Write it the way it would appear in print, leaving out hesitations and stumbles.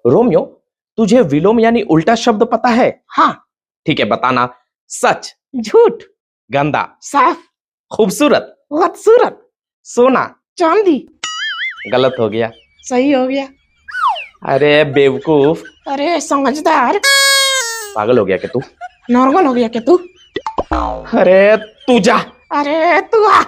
Romeo, तुझे विलोम यानी उल्टा शब्द पता है? हाँ। ठीक है, बताना। सच, झूठ, गंदा, साफ, खूबसूरत, खूबसूरत, सोना। चांदी। गलत हो गया। सही हो गया। अरे बेवकूफ, अरे समझदार। पागल हो गया क्या तू? नॉर्मल हो गया क्या तू? अरे तू जा। अरे तू आ।